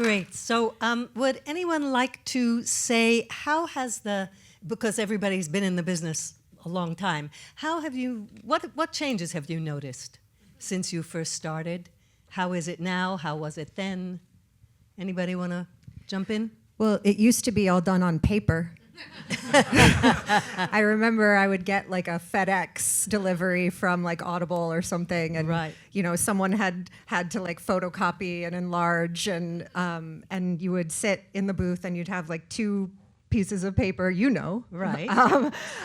Great. So would anyone like to say, because everybody's been in the business a long time, what changes have you noticed since you first started? How is it now? How was it then? Anybody want to jump in? Well, it used to be all done on paper. I remember I would get like a FedEx delivery from like Audible or something, and right. Someone had to like photocopy and enlarge, and you would sit in the booth and you'd have like two pieces of paper, right?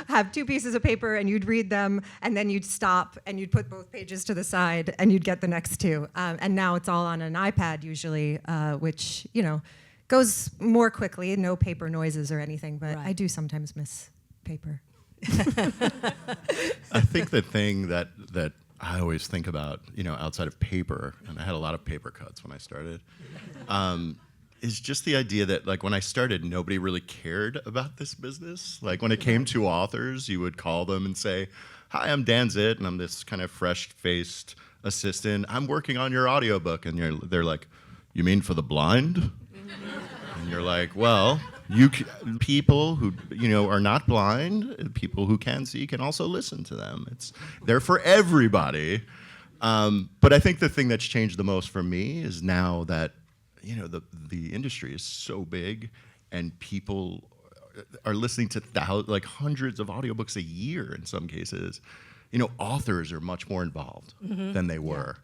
Have two pieces of paper, and you'd read them, and then you'd stop and you'd put both pages to the side, and you'd get the next two. And now it's all on an iPad usually, which goes more quickly, no paper noises or anything, but right. I do sometimes miss paper. I think the thing that I always think about, outside of paper, and I had a lot of paper cuts when I started, is just the idea that, like, when I started, nobody really cared about this business. Like, when it came to authors, you would call them and say, "Hi, I'm Dan Zitt, and I'm this kind of fresh-faced assistant. I'm working on your audiobook." And they're like, "You mean for the blind?" And you're like, well, people who are not blind, people who can see, can also listen to them. They're for everybody. But I think the thing that's changed the most for me is now that the industry is so big, and people are listening to hundreds of audiobooks a year in some cases. Authors are much more involved than they were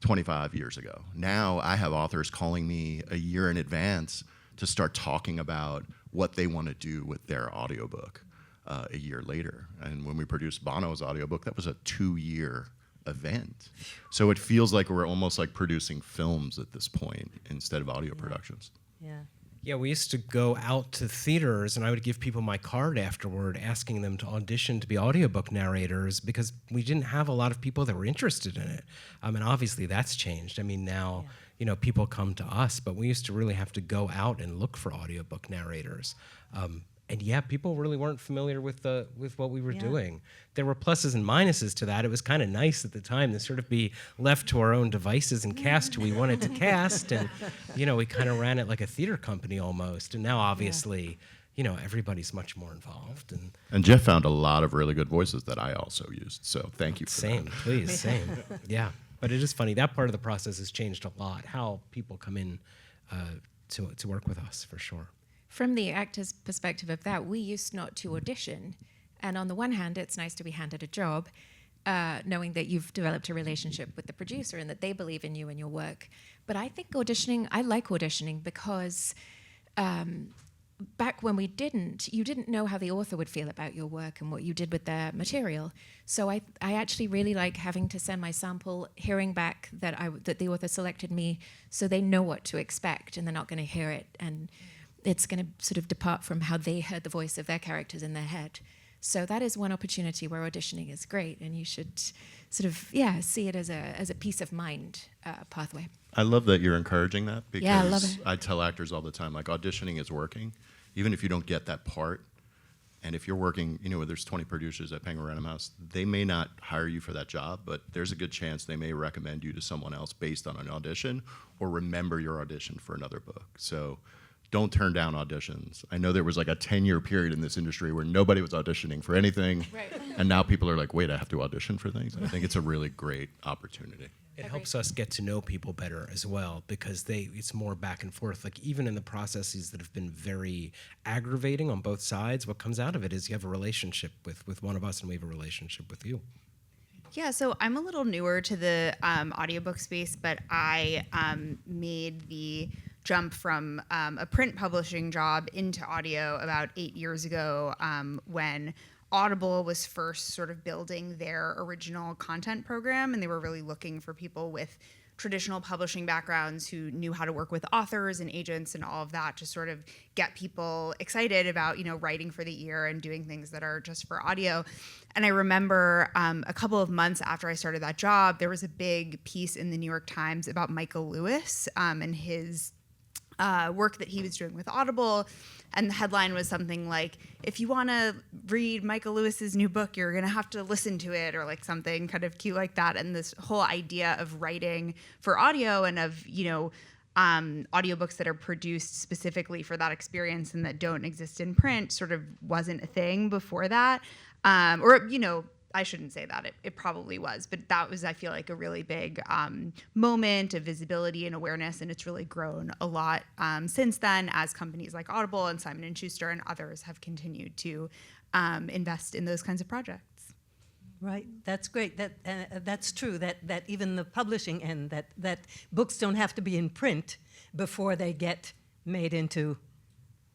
25 years ago. Now I have authors calling me a year in advance to start talking about what they want to do with their audiobook a year later. And when we produced Bono's audiobook, that was a 2-year event. So it feels like we're almost like producing films at this point instead of audio productions. Yeah. Yeah, we used to go out to theaters, and I would give people my card afterward asking them to audition to be audiobook narrators, because we didn't have a lot of people that were interested in it. And obviously that's changed. I mean, now, people come to us, but we used to really have to go out and look for audiobook narrators. And yeah, people really weren't familiar with what we were doing. There were pluses and minuses to that. It was kind of nice at the time to sort of be left to our own devices and cast who we wanted to cast. And, we kind of ran it like a theater company almost. And now, obviously, everybody's much more involved. And Jeff found a lot of really good voices that I also used. So thank you for that. Please, same. Yeah. But it is funny. That part of the process has changed a lot, how people come in to work with us, for sure. From the actor's perspective of that, we used not to audition. And on the one hand, it's nice to be handed a job, knowing that you've developed a relationship with the producer and that they believe in you and your work. But I think I like auditioning because back when you didn't know how the author would feel about your work and what you did with their material. So I actually really like having to send my sample, hearing back that the author selected me, so they know what to expect and they're not going to hear it. And it's going to sort of depart from how they heard the voice of their characters in their head. So that is one opportunity where auditioning is great, and you should sort of, see it as a peace of mind pathway. I love that you're encouraging that, because I love it. I tell actors all the time, like, auditioning is working, even if you don't get that part. And if you're working, there's 20 producers at Penguin Random House, they may not hire you for that job, but there's a good chance they may recommend you to someone else based on an audition, or remember your audition for another book. So don't turn down auditions. I know there was like a 10-year period in this industry where nobody was auditioning for anything. Right. And now people are like, wait, I have to audition for things? I think it's a really great opportunity. It helps us get to know people better as well, because it's more back and forth. Like, even in the processes that have been very aggravating on both sides, what comes out of it is you have a relationship with one of us, and we have a relationship with you. Yeah, so I'm a little newer to the audiobook space, but I made the jump from a print publishing job into audio about 8 years ago, when Audible was first sort of building their original content program, and they were really looking for people with traditional publishing backgrounds who knew how to work with authors and agents and all of that to sort of get people excited about, writing for the ear and doing things that are just for audio. And I remember a couple of months after I started that job, there was a big piece in the New York Times about Michael Lewis and his work that he was doing with Audible. And the headline was something like, if you want to read Michael Lewis's new book, you're going to have to listen to it, or like something kind of cute like that. And this whole idea of writing for audio and of, audiobooks that are produced specifically for that experience and that don't exist in print sort of wasn't a thing before that. Or, you know, I shouldn't say that. It probably was, but that was, I feel like, a really big moment of visibility and awareness, and it's really grown a lot since then as companies like Audible and Simon & Schuster and others have continued to invest in those kinds of projects. Right, that's great. That's true. That even the publishing end, that books don't have to be in print before they get made into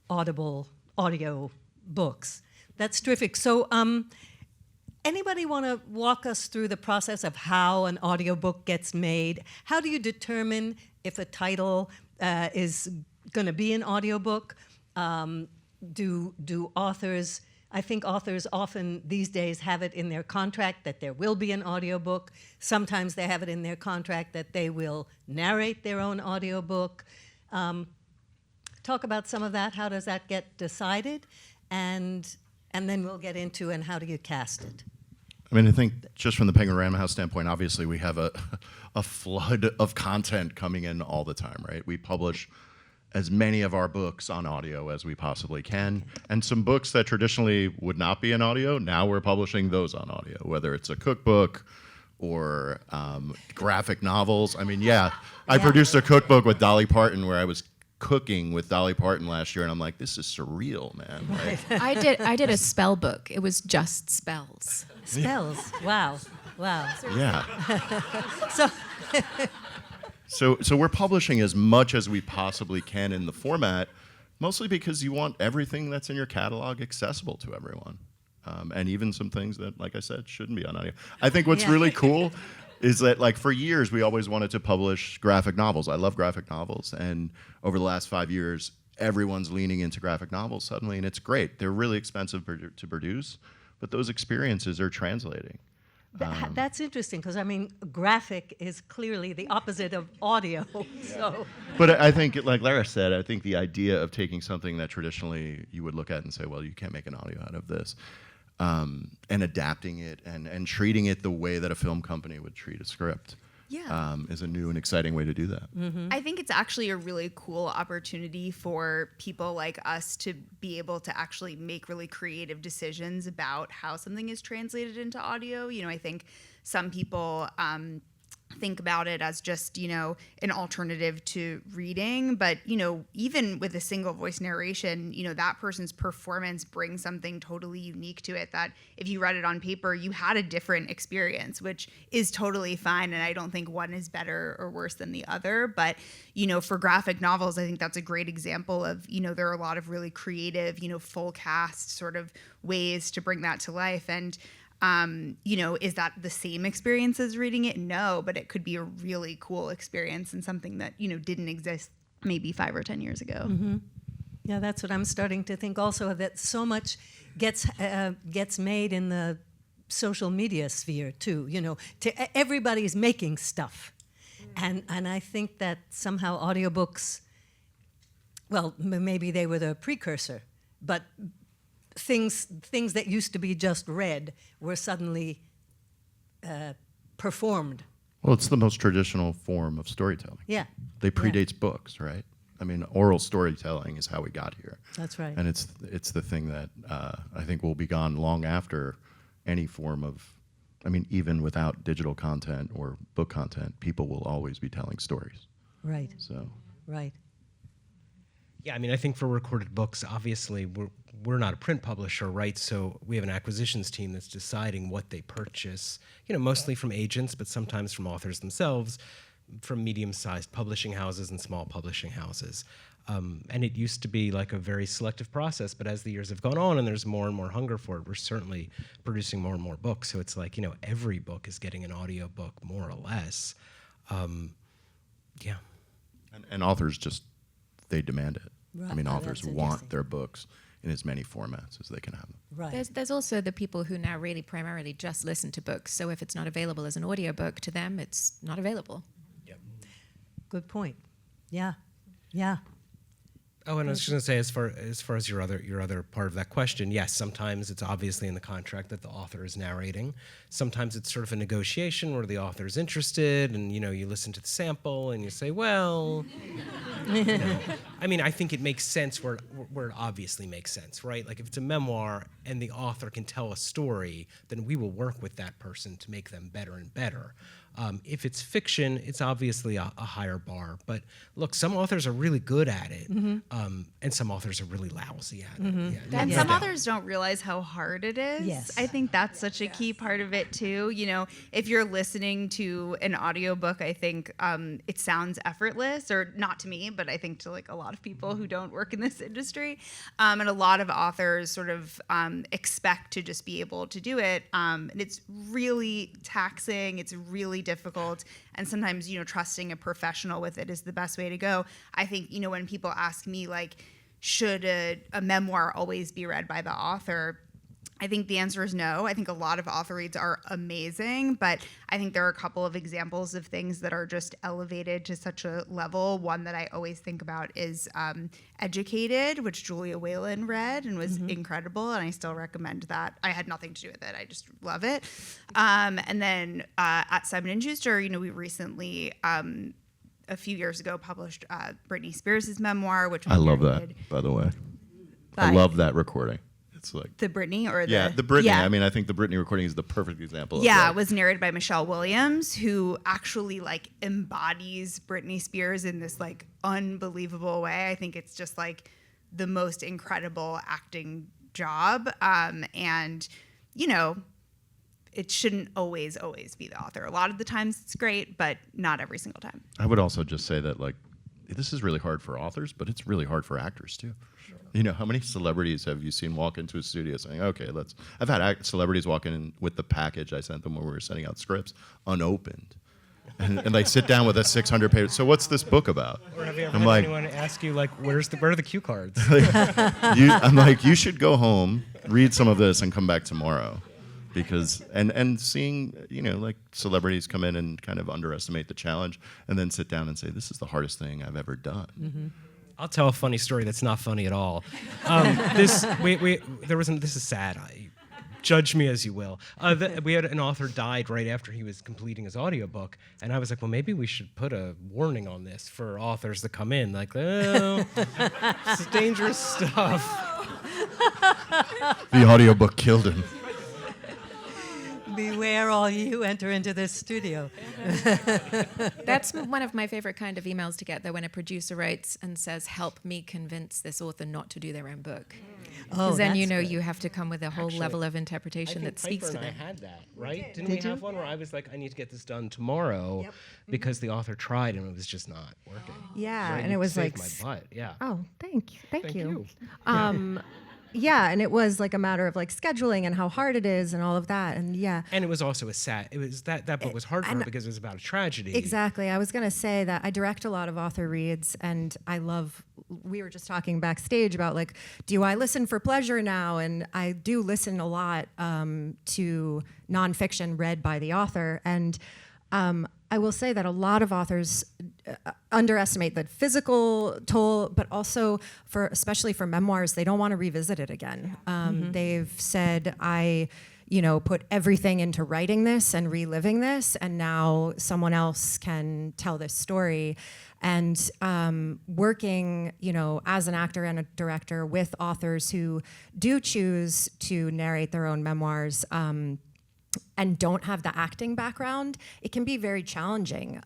audio books. That's terrific. So, anybody want to walk us through the process of how an audiobook gets made? How do you determine if a title is going to be an audiobook? Do authors? I think authors often these days have it in their contract that there will be an audiobook. Sometimes they have it in their contract that they will narrate their own audiobook. Talk about some of that. How does that get decided? And then we'll get into, and how do you cast it? I mean, I think just from the Penguin Random House standpoint, obviously we have a flood of content coming in all the time, right? We publish as many of our books on audio as we possibly can. And some books that traditionally would not be in audio, now we're publishing those on audio, whether it's a cookbook or graphic novels. I mean, I produced a cookbook with Dolly Parton where I was cooking with Dolly Parton last year, and I'm like, this is surreal, man. Right? I did a spell book. It was just spells. Spells. Wow. Yeah. So So we're publishing as much as we possibly can in the format, mostly because you want everything that's in your catalog accessible to everyone. And even some things that, like I said, shouldn't be on audio. I think what's really cool is that, like, for years, we always wanted to publish graphic novels. I love graphic novels. And over the last 5 years, everyone's leaning into graphic novels suddenly, and it's great. They're really expensive to produce, but those experiences are translating. That's interesting, because, I mean, graphic is clearly the opposite of audio. So. But I think, like Lara said, I think the idea of taking something that traditionally you would look at and say, well, you can't make an audio out of this, and adapting it and treating it the way that a film company would treat a script is a new and exciting way to do that. Mm-hmm. I think it's actually a really cool opportunity for people like us to be able to actually make really creative decisions about how something is translated into audio. You know, I think some people think about it as just, you know, an alternative to reading, but, you know, even with a single voice narration, you know, that person's performance brings something totally unique to it that if you read it on paper, you had a different experience, which is totally fine. And I don't think one is better or worse than the other. But, you know, for graphic novels, I think that's a great example of, you know, there are a lot of really creative, you know, full cast sort of ways to bring that to life. And you know, is that the same experience as reading it? No, but it could be a really cool experience and something that, you know, didn't exist maybe 5 or 10 years ago. Mm-hmm. Yeah, that's what I'm starting to think also, that so much gets made in the social media sphere too, you know, everybody's making stuff. And I think that somehow audiobooks, well, maybe they were the precursor, but things that used to be just read were suddenly performed. Well, it's the most traditional form of storytelling. Yeah. They predates books, right? I mean, oral storytelling is how we got here. That's right. And it's the thing that I think will be gone long after any form of, I mean, even without digital content or book content, people will always be telling stories. Right. So. Right. Yeah, I mean, I think for recorded books, obviously, we're not a print publisher, right? So we have an acquisitions team that's deciding what they purchase, you know, mostly from agents, but sometimes from authors themselves, from medium-sized publishing houses and small publishing houses. And it used to be like a very selective process, but as the years have gone on and there's more and more hunger for it, we're certainly producing more and more books. So it's like, you know, every book is getting an audiobook, more or less. Yeah. And authors just, they demand it. Right. I mean, Oh, authors that's want interesting. their books in as many formats as they can have them. Right. There's also the people who now really primarily just listen to books. So if it's not available as an audiobook to them, it's not available. Good point. Yeah. Yeah. Oh, and I was just going to say, as far as your other part of that question, yes, sometimes it's obviously in the contract that the author is narrating. Sometimes it's sort of a negotiation where the author is interested, and you listen to the sample and you say, well, I mean, I think it makes sense where it obviously makes sense, right? Like if it's a memoir and the author can tell a story, then we will work with that person to make them better and better. If it's fiction, it's obviously a higher bar. But look, some authors are really good at it, and some authors are really lousy at it. Yeah, And no some doubt. authors don't realize how hard it is. Yes. I think that's such a key part of it too. If you're listening to an audiobook, I think it sounds effortless, or not to me, but I think to like a lot of people who don't work in this industry. And a lot of authors sort of expect to just be able to do it. And it's really taxing. It's really difficult. And sometimes, trusting a professional with it is the best way to go. I think, when people ask me like, should a memoir always be read by the author? I think the answer is no. I think a lot of author reads are amazing, but I think there are a couple of examples of things that are just elevated to such a level. One that I always think about is Educated, which Julia Whalen read and was incredible, and I still recommend that. I had nothing to do with it. I just love it. And then at Simon & Schuster, we recently, a few years ago, published Britney Spears' memoir, which I love narrated that, by the way. by I love that recording. It's like the Britney or the Britney. Yeah. I mean, I think the Britney recording is the perfect example. Yeah, of it like, was narrated by Michelle Williams, who actually like embodies Britney Spears in this like unbelievable way. I think it's just like the most incredible acting job. And it shouldn't always be the author. A lot of the times it's great, but not every single time. I would also just say that like this is really hard for authors, but it's really hard for actors too. Sure. How many celebrities have you seen walk into a studio saying, "Okay, let's"? I've had celebrities walk in with the package I sent them when we were sending out scripts unopened, and they sit down with a 600-page. So what's this book about? Or have you ever I'm had like, anyone ask you, like, where are the cue cards? I'm like, you should go home, read some of this, and come back tomorrow. Because and seeing like celebrities come in and kind of underestimate the challenge and then sit down and say, this is the hardest thing I've ever done. I'll tell a funny story that's not funny at all. This is sad. Judge me as you will. We had an author died right after he was completing his audiobook, and I was like, well, maybe we should put a warning on this for authors that come in, like, oh, it's dangerous stuff. The audiobook killed him. Beware all you who enter into this studio. That's one of my favorite kind of emails to get, though, when a producer writes and says, help me convince this author not to do their own book. Because then that's good. you have to come with a whole level of interpretation that speaks to Piper them. and I had that, right? Didn't we have one where I was like, I need to get this done tomorrow because the author tried and it was just not working. Yeah, Right? and You it was saved like, my butt. Yeah. oh, thank you. you. Yeah, and it was like a matter of like scheduling and how hard it is and all of that, and yeah. And it was also that book was hard for her because it was about a tragedy. Exactly. I was going to say that I direct a lot of author reads, and we were just talking backstage about like, do I listen for pleasure now? And I do listen a lot to nonfiction read by the author, and I will say that a lot of authors underestimate the physical toll, but also especially for memoirs, they don't want to revisit it again. They've said, I put everything into writing this and reliving this, and now someone else can tell this story. And working, as an actor and a director with authors who do choose to narrate their own memoirs, and don't have the acting background, it can be very challenging.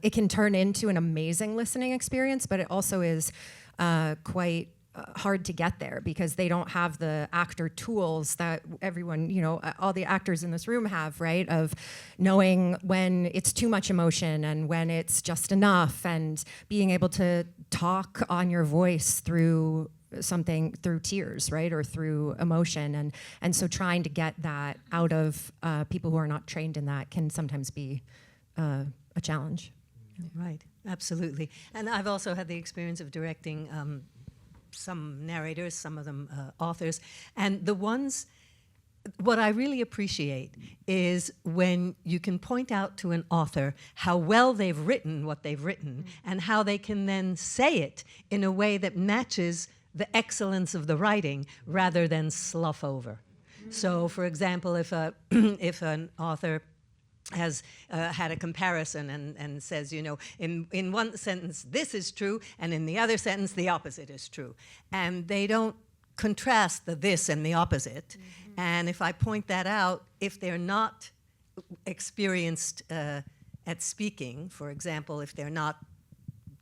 It can turn into an amazing listening experience, but it also is quite hard to get there because they don't have the actor tools that everyone, all the actors in this room have, right? Of knowing when it's too much emotion and when it's just enough, and being able to talk on your voice through something, through tears, right, or through emotion, and so trying to get that out of people who are not trained in that can sometimes be a challenge. Right, absolutely. And I've also had the experience of directing some narrators, some of them authors, and the ones what I really appreciate is when you can point out to an author how well they've written what they've written and how they can then say it in a way that matches the excellence of the writing rather than slough over. So, for example, if if an author has had a comparison and says, you know, in one sentence this is true, and in the other sentence the opposite is true, and they don't contrast the this and the opposite. And if I point that out, if they're not experienced at speaking, for example, if they're not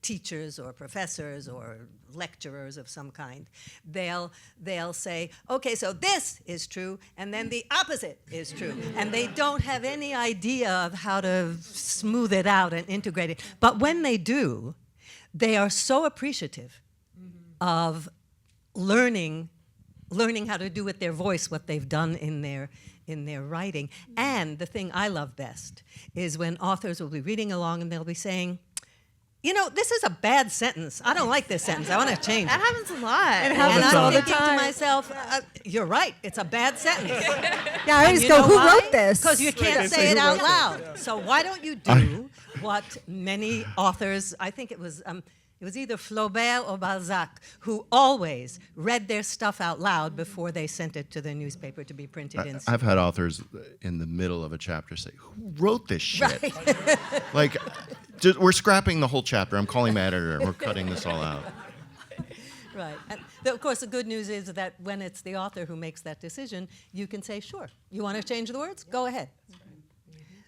teachers or professors or lecturers of some kind, they'll say, okay, so this is true, and then the opposite is true. And they don't have any idea of how to smooth it out and integrate it. But when they do, they are so appreciative of learning how to do with their voice what they've done in their writing. And the thing I love best is when authors will be reading along and they'll be saying, you know, this is a bad sentence. I don't like this sentence. I want to change That it. happens a lot. It And happens I'm all the thinking to time. myself, you're right, it's a bad sentence. Yeah, I always go, who wrote this? Because you can't say it out loud. So why don't you do what many authors, I think it was either Flaubert or Balzac, who always read their stuff out loud before they sent it to the newspaper to be printed in. I've had authors in the middle of a chapter say, "Who wrote this shit?" Like, we're scrapping the whole chapter. I'm calling my editor, and we're cutting this all out. Right. And of course, the good news is that when it's the author who makes that decision, you can say, sure, you want to change the words? Go ahead.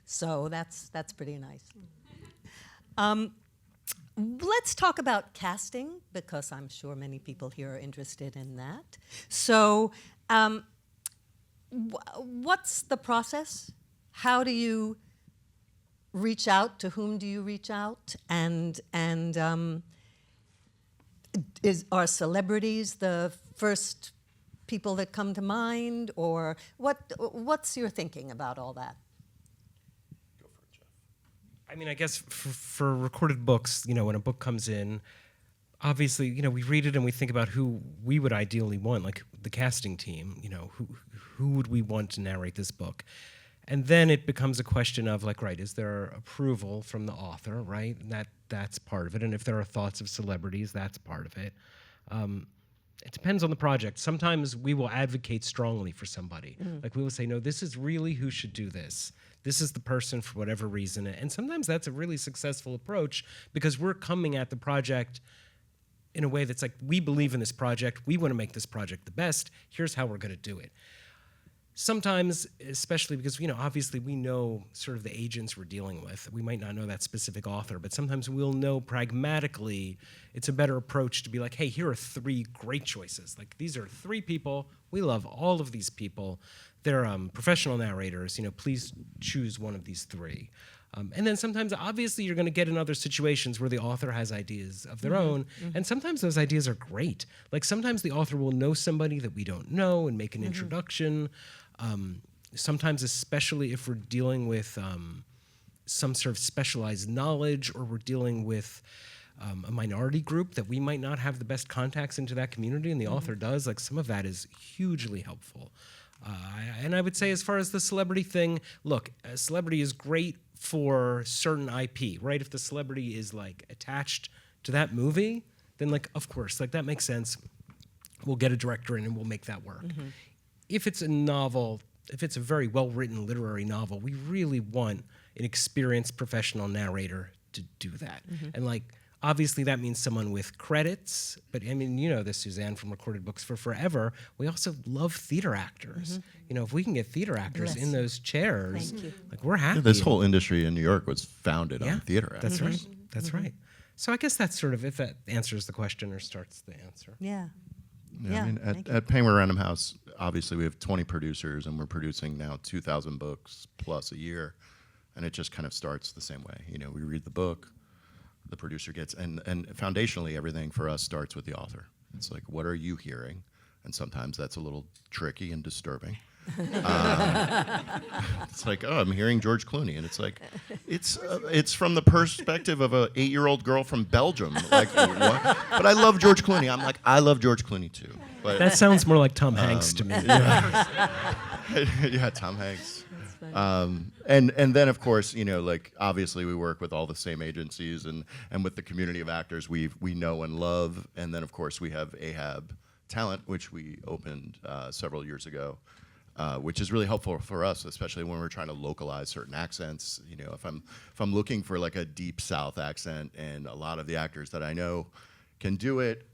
So that's pretty nice. Let's talk about casting, because I'm sure many people here are interested in that. So what's the process? How do you reach out? To whom do you reach out? And are celebrities the first people that come to mind? Or what's your thinking about all that? I mean, I guess for recorded books, you know, when a book comes in, obviously, you know, we read it and we think about who we would ideally want, like the casting team, you know, who would we want to narrate this book? And then it becomes a question of, like, right, is there approval from the author, right? And that's part of it. And if there are thoughts of celebrities, that's part of it. It depends on the project. Sometimes we will advocate strongly for somebody. Like, we will say, no, this is really who should do this. This is the person for whatever reason. And sometimes that's a really successful approach because we're coming at the project in a way that's like, we believe in this project. We want to make this project the best. Here's how we're going to do it. Sometimes, especially because, you know, obviously we know sort of the agents we're dealing with. We might not know that specific author, but sometimes we'll know pragmatically it's a better approach to be like, hey, here are 3 great choices. Like, these are 3 people. We love all of these people. They're professional narrators. You know, please choose one of these 3. And then sometimes, obviously, you're going to get in other situations where the author has ideas of their own, and sometimes those ideas are great. Like, sometimes the author will know somebody that we don't know and make an introduction. Sometimes, especially if we're dealing with some sort of specialized knowledge, or we're dealing with a minority group that we might not have the best contacts into that community, and the author does, like, some of that is hugely helpful. And I would say, as far as the celebrity thing, look, a celebrity is great for certain IP, right? If the celebrity is, like, attached to that movie, then, like, of course, like, that makes sense. We'll get a director in and we'll make that work. If it's a novel, if it's a very well-written literary novel, we really want an experienced professional narrator to do that. And, like, obviously that means someone with credits, but I mean, you know this, Suzanne, from Recorded Books for Forever. We also love theater actors. You know, if we can get theater actors in those chairs, like, we're happy. Yeah, this whole industry in New York was founded on theater actors. That's right. That's right. So I guess that's sort of, if that answers the question or starts the answer. Yeah. Yeah, I mean, thank you. at Penguin Random House, obviously we have 20 producers, and we're producing now 2,000 books plus a year, and it just kind of starts the same way. You know, we read the book, the producer gets, and foundationally everything for us starts with the author. It's like, what are you hearing? And sometimes that's a little tricky and disturbing. It's like, oh, I'm hearing George Clooney, and it's like, it's from the perspective of a 8-year-old girl from Belgium. Like, what? But I love George Clooney. I'm like, I love George Clooney too. But That sounds more like Tom Hanks to me. yeah, Tom Hanks. And then of course, like obviously we work with all the same agencies and with the community of actors we know and love. And then of course we have Ahab Talent, which we opened several years ago, which is really helpful for us, especially when we're trying to localize certain accents. If I'm looking for like a deep South accent, and a lot of the actors that I know can do it,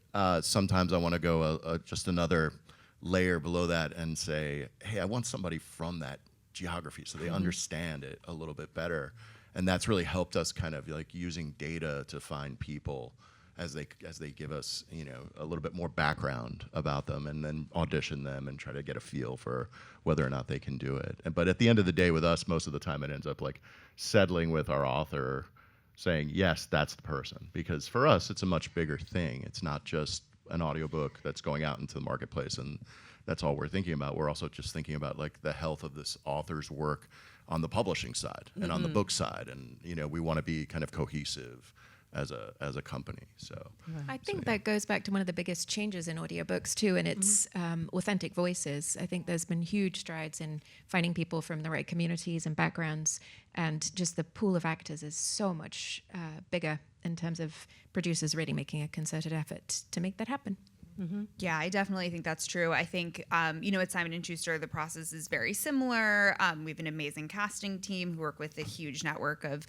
sometimes I want to go just another layer below that and say, hey, I want somebody from that geography so they understand it a little bit better. And that's really helped us kind of like using data to find people as they give us a little bit more background about them, and then audition them and try to get a feel for whether or not they can do it. But at the end of the day with us, most of the time it ends up like settling with our author saying, yes, that's the person. Because for us, it's a much bigger thing. It's not just an audiobook that's going out into the marketplace and that's all we're thinking about. We're also just thinking about like the health of this author's work on the publishing side and on the book side. And we want to be kind of cohesive as a company. So I think that goes back to one of the biggest changes in audiobooks too, and it's authentic voices. I think there's been huge strides in finding people from the right communities and backgrounds, and just the pool of actors is so much bigger in terms of producers really making a concerted effort to make that happen. Yeah, I definitely think that's true. I think, at Simon & Schuster, the process is very similar. We have an amazing casting team who work with a huge network of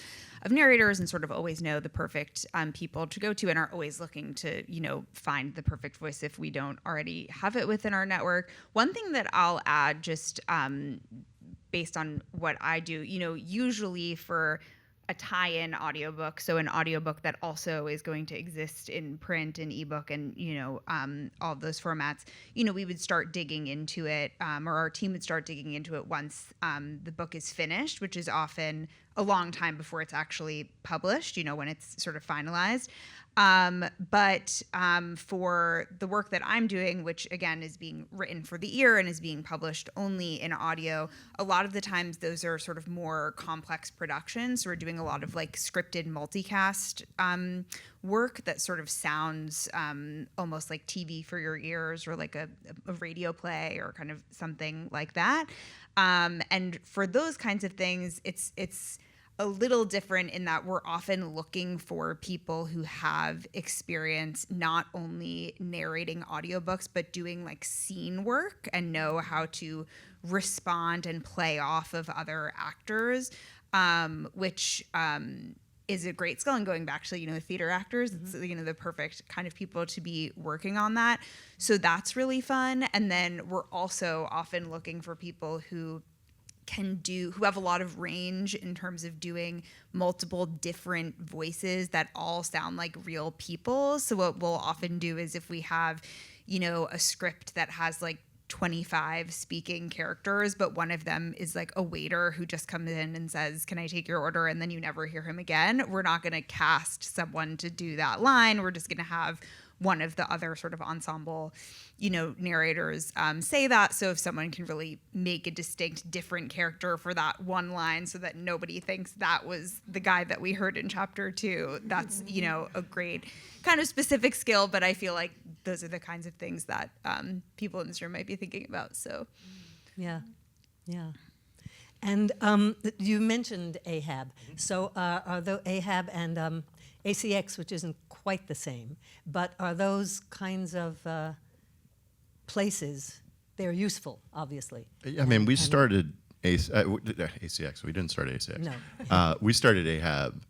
narrators and sort of always know the perfect people to go to, and are always looking to, find the perfect voice if we don't already have it within our network. One thing that I'll add, just based on what I do, usually for a tie-in audiobook, so an audiobook that also is going to exist in print and ebook and all of those formats, we would start digging into it, or our team would start digging into it once the book is finished, which is often a long time before it's actually published, when it's sort of finalized. But for the work that I'm doing, which again is being written for the ear and is being published only in audio, a lot of the times those are sort of more complex productions. So we're doing a lot of like scripted multicast work that sort of sounds almost like TV for your ears, or like a radio play or kind of something like that. And for those kinds of things, it's a little different in that we're often looking for people who have experience not only narrating audiobooks, but doing like scene work and know how to respond and play off of other actors, which is a great skill. And going back to, theater actors, it's, the perfect kind of people to be working on that. So that's really fun. And then we're also often looking for people who have a lot of range in terms of doing multiple different voices that all sound like real people. So what we'll often do is if we have, a script that has like 25 speaking characters, but one of them is like a waiter who just comes in and says, "Can I take your order?" and then you never hear him again. We're not going to cast someone to do that line. We're just going to have one of the other sort of ensemble, narrators say that. So if someone can really make a distinct, different character for that one line so that nobody thinks that was the guy that we heard in chapter 2, that's, a great kind of specific skill. But I feel like those are the kinds of things that people in this room might be thinking about. So, yeah. And you mentioned Ahab. So are the Ahab and ACX, which isn't quite the same, but are those kinds of places, they're useful, obviously. I mean, we started ACX. We didn't start ACX. No. We started Ahab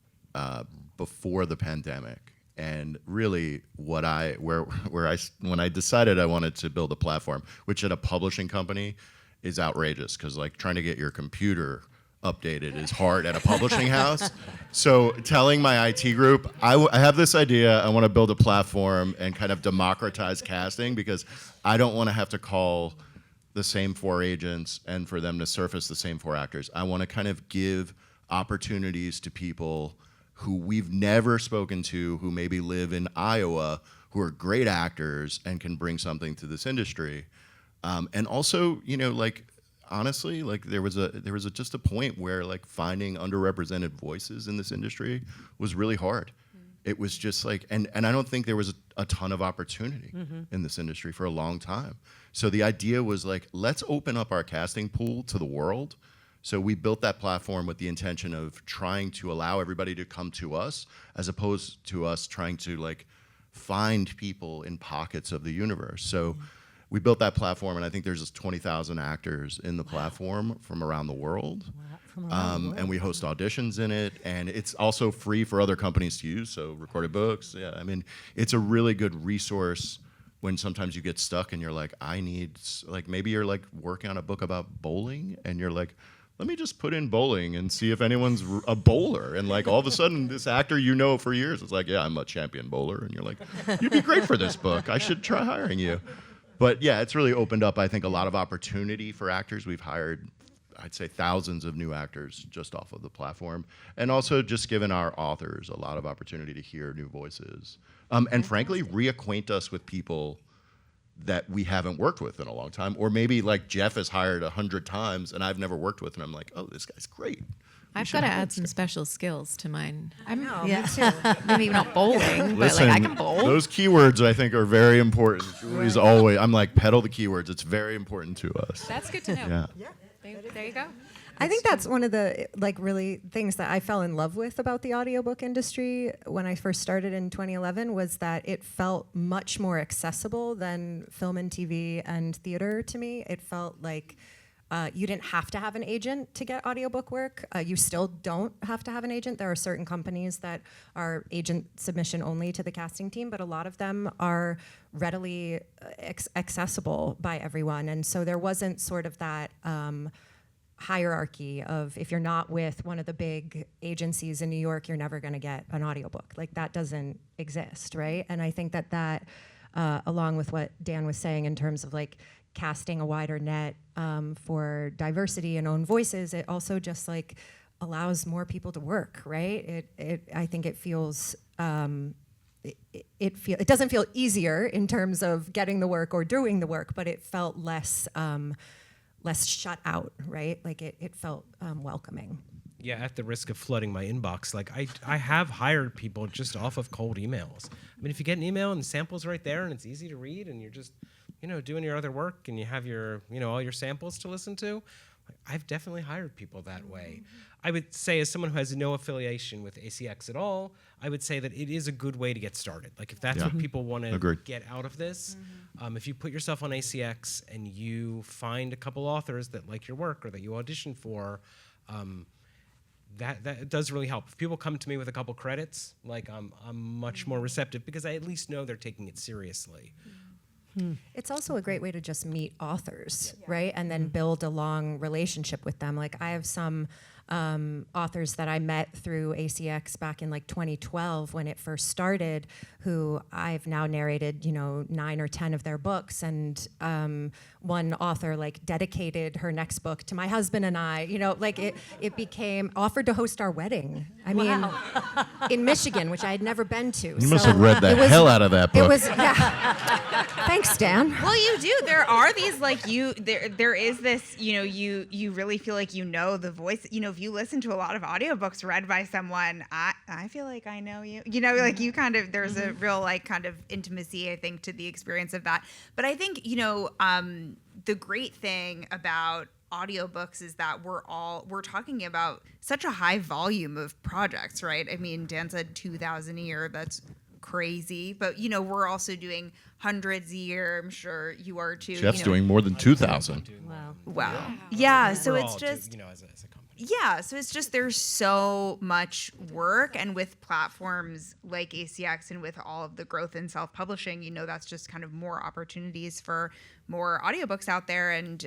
before the pandemic. And really when I decided I wanted to build a platform, which at a publishing company is outrageous, because like trying to get your computer updated is hard at a publishing house. So telling my IT group, I have this idea, I want to build a platform and kind of democratize casting, because I don't want to have to call the same 4 agents and for them to surface the same 4 actors. I want to kind of give opportunities to people who we've never spoken to, who maybe live in Iowa, who are great actors and can bring something to this industry. And also, honestly, like there was just a point where like finding underrepresented voices in this industry was really hard. It was just like, and I don't think there was a ton of opportunity in this industry for a long time. So the idea was like, let's open up our casting pool to the world. So we built that platform with the intention of trying to allow everybody to come to us, as opposed to us trying to like find people in pockets of the universe. So we built that platform, and I think there's just 20,000 actors in the platform from around the world. And we host auditions in it, and it's also free for other companies to use, so Recorded Books. Yeah, I mean, it's a really good resource when sometimes you get stuck and you're like, I need, like maybe you're like working on a book about bowling, and you're like, let me just put in bowling and see if anyone's a bowler. And like all of a sudden, this actor you know for years is like, yeah, I'm a champion bowler. And you're like, you'd be great for this book. I should try hiring you. But yeah, it's really opened up, I think, a lot of opportunity for actors. We've hired, I'd say, thousands of new actors just off of the platform. And also just given our authors a lot of opportunity to hear new voices. And frankly, reacquaint us with people that we haven't worked with in a long time. Or maybe like Jeff has hired 100 times and I've never worked with, and I'm like, oh, this guy's great. I've got to add some special skills to mine. Me too. Maybe not bowling, but Listen, like I can bowl. those keywords I think are very important. Julie's always, I'm like, peddle the keywords. It's very important to us. That's good to know. Yeah. There you go. I think that's one of the like really things that I fell in love with about the audiobook industry when I first started in 2011 was that it felt much more accessible than film and TV and theater to me. It felt like you didn't have to have an agent to get audiobook work. You still don't have to have an agent. There are certain companies that are agent submission only to the casting team, but a lot of them are readily accessible by everyone. And so there wasn't sort of that hierarchy of if you're not with one of the big agencies in New York, you're never going to get an audiobook. Like that doesn't exist, right? And I think that along with what Dan was saying in terms of like casting a wider net for diversity and own voices, it also just like allows more people to work, right? I think it feels it doesn't feel easier in terms of getting the work or doing the work, but it felt less shut out, right? Like it felt welcoming. Yeah, at the risk of flooding my inbox, like I have hired people just off of cold emails. I mean, if you get an email and the sample's right there and it's easy to read and you're just, doing your other work and you have your, all your samples to listen to, I've definitely hired people that way. I would say, as someone who has no affiliation with ACX at all, I would say that it is a good way to get started. Like if that's what people want to get out of this, if you put yourself on ACX and you find a couple authors that like your work or that you audition for, that does really help. If people come to me with a couple credits, like I'm much more receptive because I at least know they're taking it seriously. It's also a great way to just meet authors, right? And then build a long relationship with them. Like I have some authors that I met through ACX back in like 2012 when it first started, who I've now narrated, 9 or 10 of their books. And one author like dedicated her next book to my husband and I, like it became offered to host our wedding. I mean, in Michigan, which I had never been to. You must have read the hell out of that book. It was, Thanks, Dan. Well, you do. There are these like there is this, you really feel like the voice. If you listen to a lot of audiobooks read by someone, I feel like I know you. Like you kind of, there's a real like kind of intimacy, I think, to the experience of that. But I think, the great thing about audiobooks is that we're talking about such a high volume of projects, right? I mean, Dan said 2,000 a year. That's crazy, but we're also doing hundreds a year. I'm sure you are too. Jeff's doing more than 2,000. Wow. Yeah. So We're it's all just as a company. Yeah, so it's just there's so much work, and with platforms like ACX and with all of the growth in self-publishing, that's just kind of more opportunities for more audiobooks out there and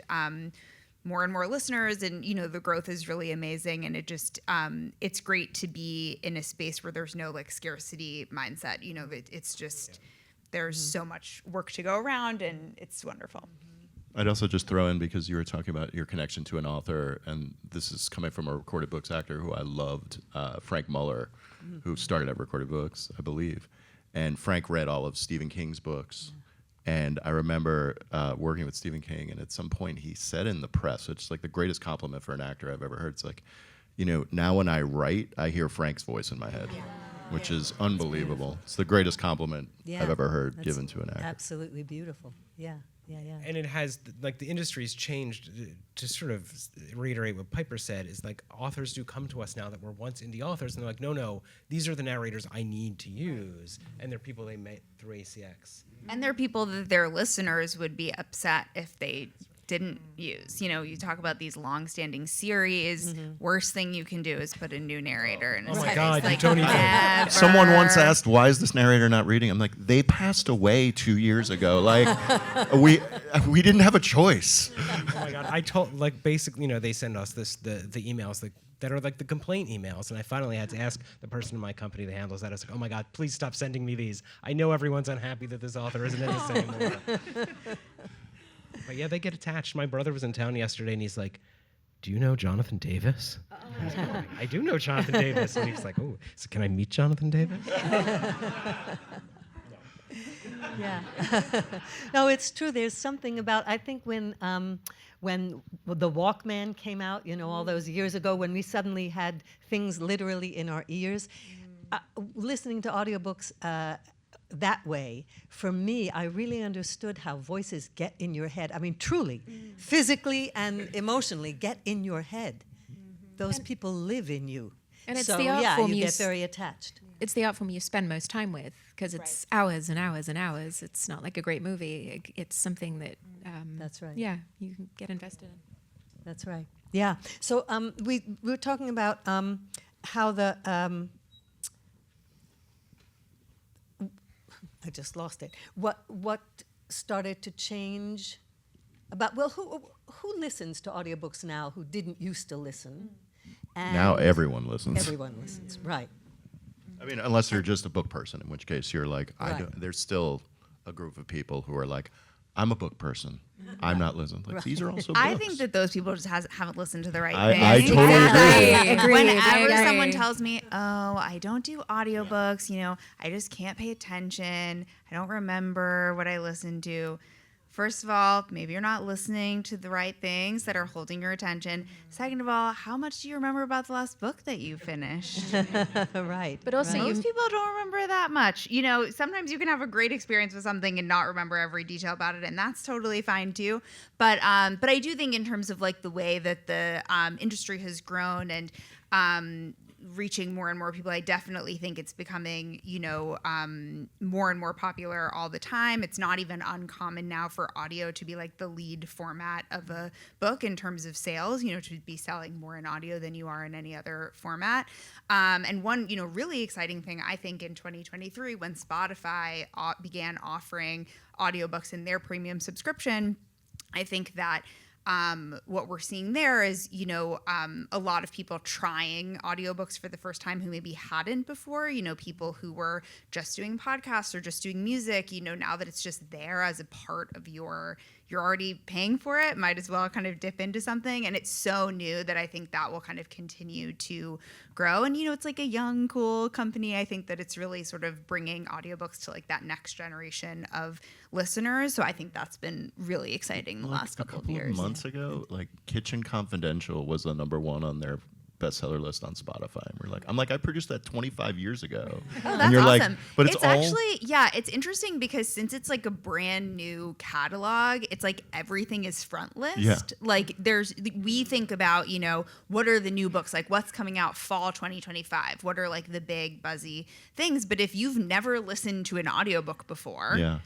more and more listeners, and the growth is really amazing, and it just it's great to be in a space where there's no like scarcity mindset. It's just there's so much work to go around, and it's wonderful. I'd also just throw in, because you were talking about your connection to an author, and this is coming from a Recorded Books actor who I loved, Frank Muller, who started at Recorded Books, I believe. And Frank read all of Stephen King's books And I remember working with Stephen King, and at some point he said in the press, which is like the greatest compliment for an actor I've ever heard. It's like, you know, now when I write, I hear Frank's voice in my head, which is unbelievable. It's the greatest compliment I've ever heard That's given to an actor. Absolutely beautiful. Yeah. And it has, like, the industry's changed. To sort of reiterate what Piper said, is like, authors do come to us now that were once indie authors, and they're like, no, these are the narrators I need to use, and they're people they met through ACX. And there are people that their listeners would be upset if they didn't use. You know, you talk about these long-standing series. Worst thing you can do is put a new narrator in. Oh my God, you don't even. Never. Someone once asked, why is this narrator not reading? I'm like, they passed away 2 years ago. Like, we didn't have a choice. Oh my God, I told, like, basically, you know, they send us the emails that are like the complaint emails, and I finally had to ask the person in my company that handles that. I was like, oh my God, please stop sending me these. I know everyone's unhappy that this author isn't in this anymore. But yeah, they get attached. My brother was in town yesterday, and he's like, do you know Jonathan Davis? I was like, I do know Jonathan Davis. And he's like, oh, so can I meet Jonathan Davis? Yeah. No, it's true. There's something about, I think when the Walkman came out, you know, all those years ago, when we suddenly had things literally in our ears, listening to audiobooks that way, for me, I really understood how voices get in your head. I mean, truly, physically and emotionally get in your head. Those people live in you. And it's so, the art yeah, form you you get very attached. It's the art form you spend most time with, because it's hours and hours and hours. It's not like a great movie. It's something that That's right. Yeah, you can get invested in. That's right. Yeah. So we were talking about how the I just lost it. What started to change about, well, who listens to audiobooks now who didn't used to listen? And Now everyone listens. everyone listens, right. I mean, unless you're just a book person, in which case you're like, Right. there's still a group of people who are like, I'm a book person. I'm not listening. Like, these are also books. I think that those people just haven't listened to the right I thing. totally Exactly. agree. Whenever I someone agree. tells me, oh, I don't do audiobooks, you know, I just can't pay attention. I don't remember what I listened to. First of all, maybe you're not listening to the right things that are holding your attention. Second of all, how much do you remember about the last book that you finished? Right. But also right. Most people don't remember that much. You know, sometimes you can have a great experience with something and not remember every detail about it, and that's totally fine too. But I do think in terms of like the way that the industry has grown and reaching more and more people, I definitely think it's becoming, you know, more and more popular all the time. It's not even uncommon now for audio to be like the lead format of a book in terms of sales, you know, to be selling more in audio than you are in any other format. And one, you know, really exciting thing, I think, in 2023, when Spotify began offering audiobooks in their premium subscription, I think that what we're seeing there is, you know, a lot of people trying audiobooks for the first time who maybe hadn't before, you know, people who were just doing podcasts or just doing music, you know, now that it's just there as a part of you're already paying for it, might as well kind of dip into something. And it's so new that I think that will kind of continue to grow. And, you know, it's like a young, cool company. I think that it's really sort of bringing audiobooks to like that next generation of listeners. So I think that's been really exciting the last couple of years. Months ago, like Kitchen Confidential was the #1 on their bestseller list on Spotify. And I'm like, I produced that 25 years ago. Oh, and that's you're awesome. like, but it's all actually, yeah, it's interesting because since it's like a brand new catalog, it's like everything is front list. Yeah. Like we think about, you know, what are the new books? Like what's coming out fall 2025? What are like the big buzzy things? But if you've never listened to an audiobook before, yeah.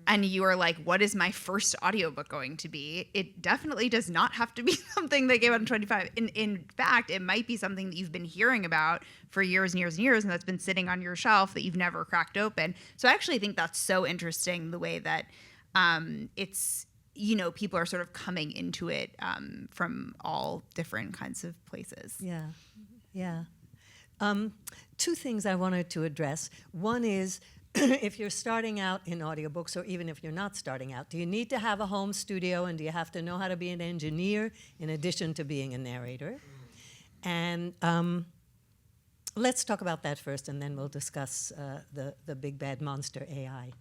and you are like, what is my first audiobook going to be? It definitely does not have to be something that came out in 25. In fact, it might be something that you've been hearing about for years and years and years, and that's been sitting on your shelf that you've never cracked open. So I actually think that's so interesting, the way that it's, you know, people are sort of coming into it from all different kinds of places. Yeah, yeah. Two things I wanted to address. One is, if you're starting out in audiobooks, or even if you're not starting out, do you need to have a home studio, and do you have to know how to be an engineer in addition to being a narrator? And let's talk about that first, and then we'll discuss the big bad monster AI.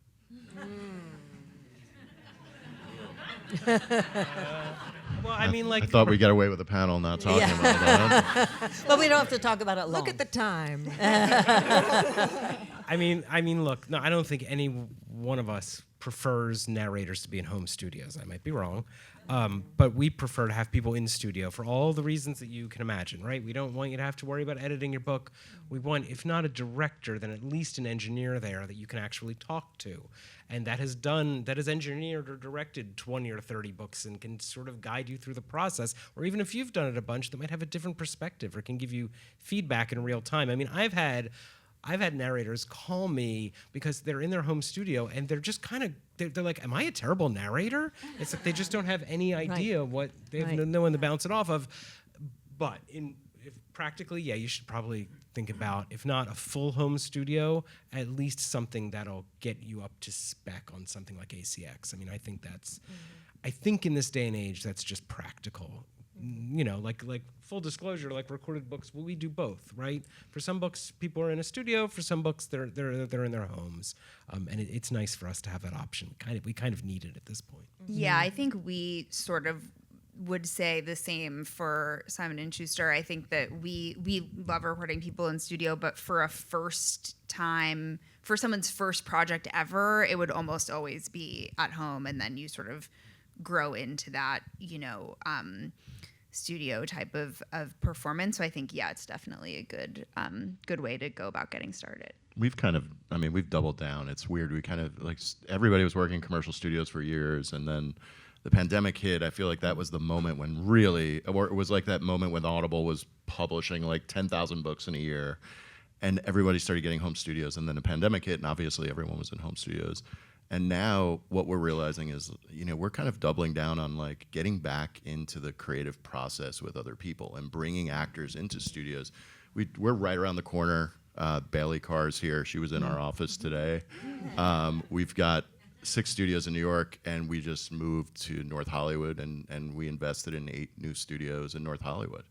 Well, I mean, like, I thought we got away with the panel not talking about that. But we don't have to talk about it long. Look at the time. I mean, look, no, I don't think any one of us prefers narrators to be in home studios. I might be wrong, but we prefer to have people in studio for all the reasons that you can imagine, right? We don't want you to have to worry about editing your book. We want, if not a director, then at least an engineer there that you can actually talk to, and that has engineered or directed 20 or 30 books and can sort of guide you through the process, or even if you've done it a bunch, that might have a different perspective or can give you feedback in real time. I mean, I've had narrators call me because they're in their home studio and they're just kind of, they're like, am I a terrible narrator? It's like they just don't have any idea what, they have no one to bounce it off of. But if practically, yeah, you should probably think about, if not a full home studio, at least something that'll get you up to spec on something like ACX. I mean, I think I think in this day and age, that's just practical. You know, like full disclosure, like recorded books, well, we do both, right? For some books, people are in a studio. For some books, they're in their homes, and it's nice for us to have that option. We kind of need it at this point. Yeah, I think we sort of would say the same for Simon and Schuster. I think that we love recording people in studio, but for someone's first project ever, it would almost always be at home, and then you sort of grow into that, studio type of performance. So I think, yeah, it's definitely a good way to go about getting started. We've doubled down. It's weird. We kind of, like, everybody was working in commercial studios for years, and then the pandemic hit. I feel like that was the moment when really, or it was like that moment when Audible was publishing like 10,000 books in a year, and everybody started getting home studios, and then the pandemic hit, and obviously everyone was in home studios. And now what we're realizing is, we're kind of doubling down on like getting back into the creative process with other people and bringing actors into studios. We're right around the corner. Bailey Carr's here. She was in our office today. We've got 6 studios in New York, and we just moved to North Hollywood, and we invested in 8 new studios in North Hollywood.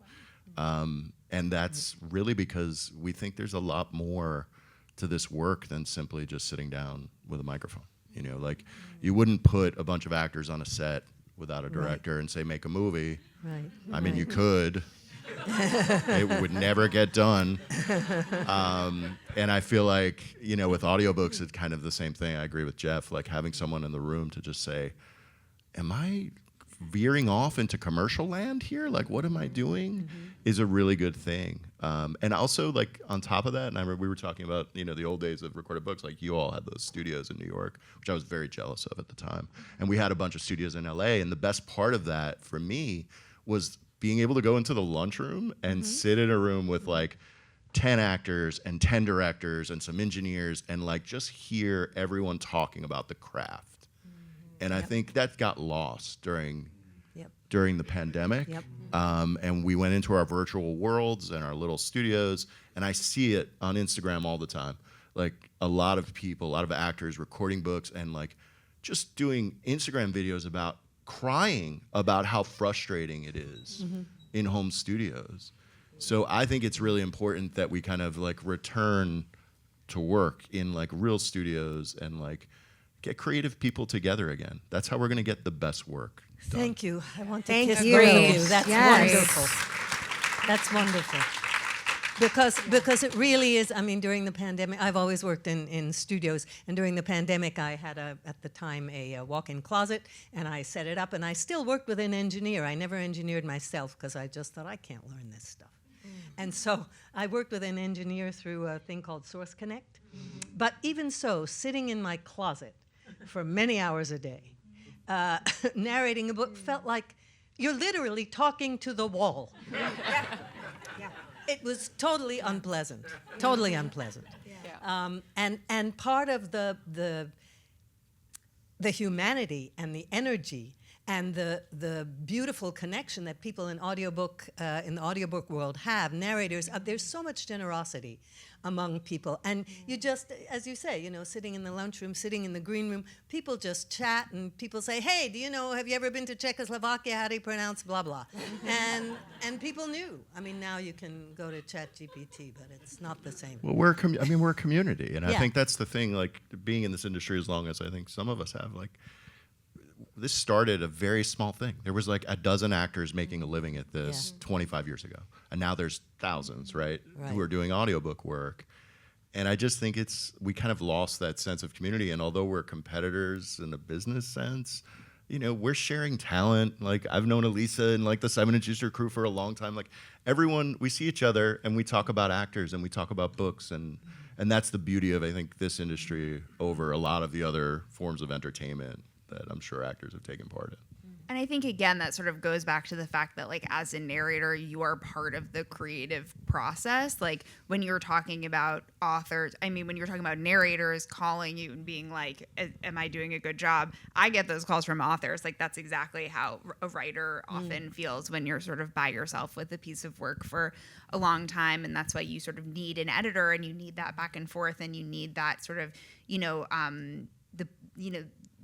And that's really because we think there's a lot more to this work than simply just sitting down with a microphone. Like, you wouldn't put a bunch of actors on a set without a director and say, make a movie. Right. I mean, you could. It would never get done. And I feel like, with audiobooks, it's kind of the same thing. I agree with Jeff, like having someone in the room to just say, am I veering off into commercial land here? Like, what am I doing? Is a really good thing. And also, like, on top of that, and I remember we were talking about, the old days of recorded books, like you all had those studios in New York, which I was very jealous of at the time. And we had a bunch of studios in LA, and the best part of that for me was being able to go into the lunchroom and sit in a room with like 10 actors and 10 directors and some engineers and like just hear everyone talking about the craft. And I think that got lost during the pandemic. And we went into our virtual worlds and our little studios, and I see it on Instagram all the time. Like, a lot of people, a lot of actors recording books and like just doing Instagram videos about crying about how frustrating it is in home studios. So I think it's really important that we kind of like return to work in like real studios and like get creative people together again. That's how we're going to get the best work done. Thank you. I want to Thank kiss you. both of you. That's Yes. wonderful. That's wonderful. Because it really is, during the pandemic, I've always worked in studios, and during the pandemic I had at the time a walk-in closet, and I set it up, and I still worked with an engineer. I never engineered myself because I just thought, I can't learn this stuff. And so I worked with an engineer through a thing called Source Connect. But even so, sitting in my closet for many hours a day, narrating a book felt like you're literally talking to the wall. It was totally unpleasant, totally unpleasant. And part of the humanity and the energy and the beautiful connection that people in the audiobook world have, narrators, there's so much generosity among people. And you just, as you say, sitting in the lunchroom, sitting in the green room, people just chat, and people say, hey, have you ever been to Czechoslovakia? How do you pronounce blah, blah? And people knew. Now you can go to ChatGPT, but it's not the same. Well, we're a community, and I Yeah. think that's the thing, like, being in this industry as long as I think some of us have, like, this started a very small thing. There was like a dozen actors making a living at this 25 years ago. And now there's thousands, right, who are doing audiobook work. And I just think we kind of lost that sense of community. And although we're competitors in a business sense, you know, we're sharing talent. Like, I've known Elisa and like the Simon & Schuster crew for a long time. Like, everyone, we see each other and we talk about actors and we talk about books, and that's the beauty of, I think, this industry over a lot of the other forms of entertainment that I'm sure actors have taken part in. And I think, again, that sort of goes back to the fact that, like, as a narrator, you are part of the creative process. Like, when you're talking about authors, I mean, when you're talking about narrators calling you and being like, am I doing a good job? I get those calls from authors. Like, that's exactly how a writer often feels when you're sort of by yourself with a piece of work for a long time. And that's why you sort of need an editor, and you need that back and forth, and you need that sort of,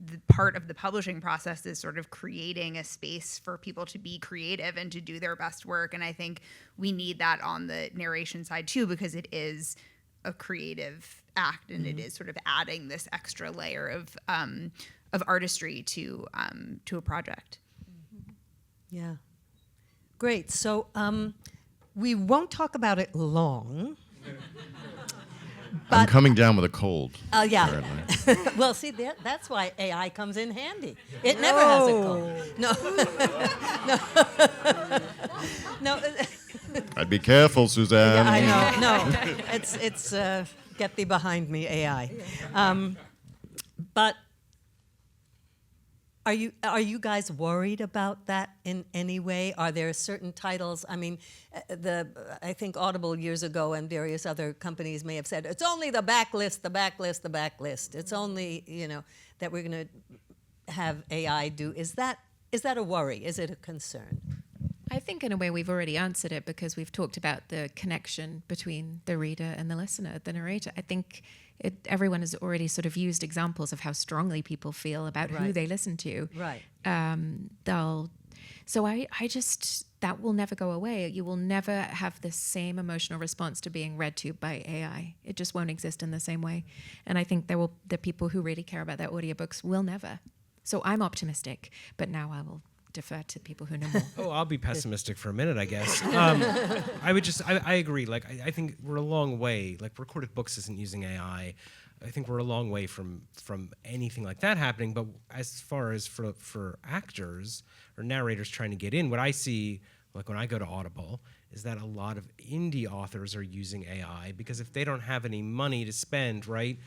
the part of the publishing process is sort of creating a space for people to be creative and to do their best work. And I think we need that on the narration side too, because it is a creative act, and it is sort of adding this extra layer of artistry to a project. Yeah. Great. So we won't talk about it long. I'm coming down with a cold. Oh, yeah. Apparently. Well, see, that's why AI comes in handy. It never has a cold. No. I'd be careful, Suzanne. I know. No, it's get thee behind me, AI. But are you guys worried about that in any way? Are there certain titles? I mean, I think Audible years ago and various other companies may have said it's only the backlist, the backlist, the backlist. It's only that we're going to have AI do. Is that a worry? Is it a concern? I think in a way we've already answered it, because we've talked about the connection between the reader and the listener, the narrator. I think everyone has already sort of used examples of how strongly people feel about who they listen to. Right. So I just, that will never go away. You will never have the same emotional response to being read to by AI. It just won't exist in the same way. And I think the people who really care about their audiobooks will never. So I'm optimistic, but now I will defer to people who know more. Oh, I'll be pessimistic for a minute, I guess. I agree. Like, I think we're a long way. Like, Recorded Books isn't using AI. I think we're a long way from anything like that happening. But as far as for actors or narrators trying to get in, what I see, like when I go to Audible, is that a lot of indie authors are using AI, because if they don't have any money to spend, right?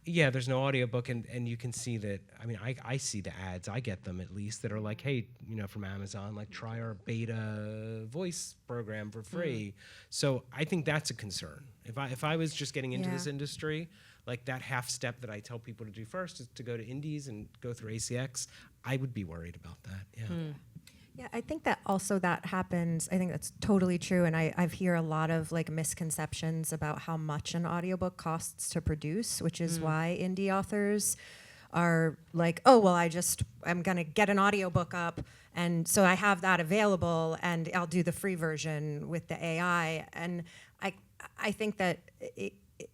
Yeah, there's no audiobook, and you can see that. I mean, I see the ads, I get them at least, that are like, hey, from Amazon, like, try our beta voice program for free. So I think that's a concern. If I was just getting into this industry, like, that half step that I tell people to do first is to go to indies and go through ACX, I would be worried about that. Yeah. Yeah, I think that also that happens. I think that's totally true. And I've hear a lot of like misconceptions about how much an audiobook costs to produce, which is why indie authors are like, oh, well, I'm going to get an audiobook up. And so I have that available, and I'll do the free version with the AI. And I think that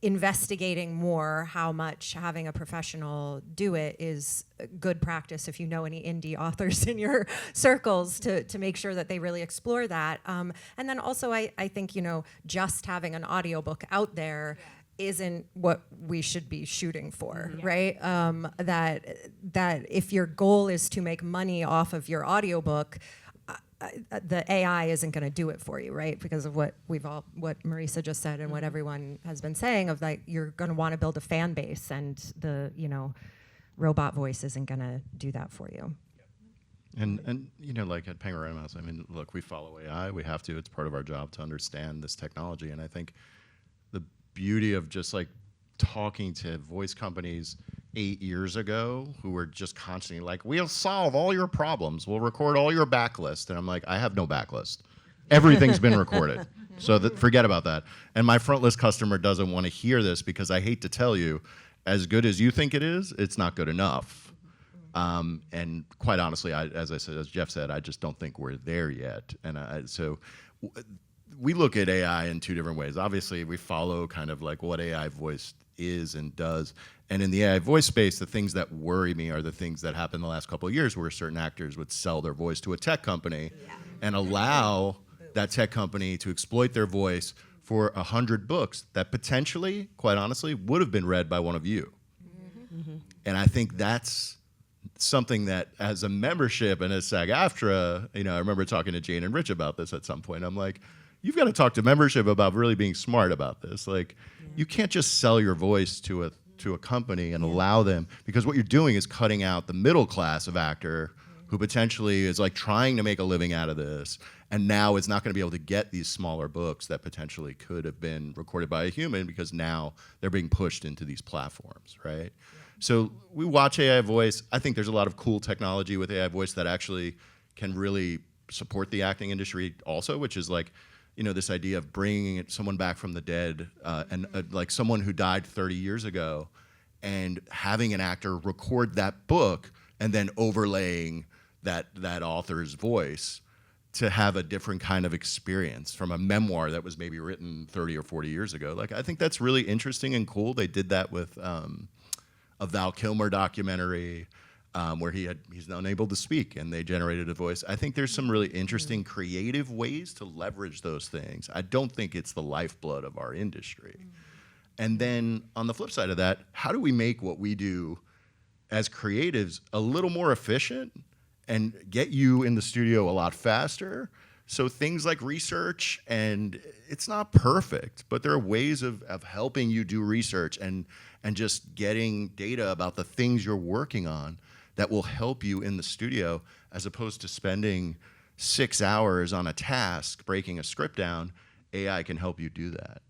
investigating more how much having a professional do it is good practice if you know any indie authors in your circles to make sure that they really explore that. And then also I think, just having an audiobook out there isn't what we should be shooting for, right? That if your goal is to make money off of your audiobook, the AI isn't going to do it for you, right? Because of what Marisa just said and what everyone has been saying of like, you're going to want to build a fan base, and the, robot voice isn't going to do that for you. And like at Panorama House, I mean, look, we follow AI. We have to. It's part of our job to understand this technology. And I think the beauty of just like talking to voice companies 8 years ago who were just constantly like, we'll solve all your problems. We'll record all your backlist. And I'm like, I have no backlist. Everything's been recorded. So forget about that. And my front list customer doesn't want to hear this, because I hate to tell you, as good as you think it is, it's not good enough. And quite honestly, as Jeff said, I just don't think we're there yet. And so we look at AI in two different ways. Obviously, we follow kind of like what AI voice is and does. And in the AI voice space, the things that worry me are the things that happened the last couple of years where certain actors would sell their voice to a tech company and allow that tech company to exploit their voice for 100 books that potentially, quite honestly, would have been read by one of you. And I think that's something that as a membership and as SAG-AFTRA, I remember talking to Jane and Rich about this at some point. I'm like, you've got to talk to membership about really being smart about this. Like, you can't just sell your voice to a company and allow them, because what you're doing is cutting out the middle class of actor who potentially is like trying to make a living out of this, and now is not going to be able to get these smaller books that potentially could have been recorded by a human because now they're being pushed into these platforms, right? So we watch AI voice. I think there's a lot of cool technology with AI voice that actually can really support the acting industry also, which is like, this idea of bringing someone back from the dead and like someone who died 30 years ago and having an actor record that book and then overlaying that author's voice to have a different kind of experience from a memoir that was maybe written 30 or 40 years ago. Like, I think that's really interesting and cool. They did that with a Val Kilmer documentary where he's unable to speak and they generated a voice. I think there's some really interesting creative ways to leverage those things. I don't think it's the lifeblood of our industry. And then on the flip side of that, how do we make what we do as creatives a little more efficient and get you in the studio a lot faster? So things like research, and it's not perfect, but there are ways of helping you do research and just getting data about the things you're working on that will help you in the studio, as opposed to spending 6 hours on a task breaking a script down. AI can help you do that.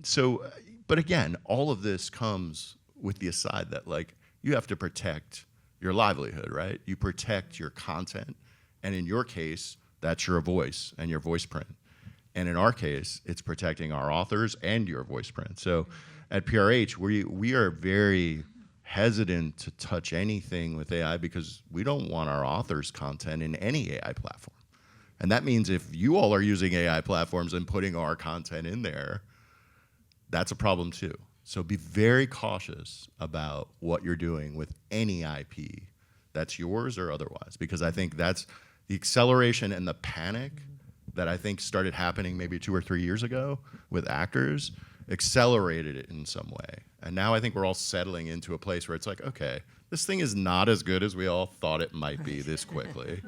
So, but again, all of this comes with the aside that like you have to protect your livelihood, right? You protect your content, and in your case, that's your voice and your voice print. And in our case, it's protecting our authors and your voice print. So at PRH, we are very hesitant to touch anything with AI because we don't want our authors' content in any AI platform. And that means if you all are using AI platforms and putting our content in there, that's a problem too. So be very cautious about what you're doing with any IP that's yours or otherwise, because I think that's the acceleration and the panic that I think started happening maybe 2 or 3 years ago with actors accelerated it in some way. And now I think we're all settling into a place where it's like, okay, this thing is not as good as we all thought it might be this quickly.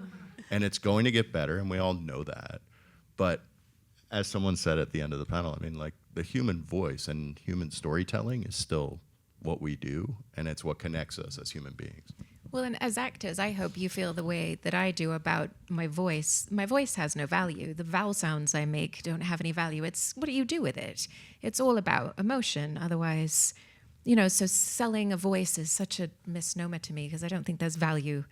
And it's going to get better, and we all know that. But as someone said at the end of the panel, I mean, like, the human voice and human storytelling is still what we do, and it's what connects us as human beings. Well, and as actors, I hope you feel the way that I do about my voice. My voice has no value. The vowel sounds I make don't have any value. It's what do you do with it? It's all about emotion. Otherwise, so selling a voice is such a misnomer to me, because I don't think there's value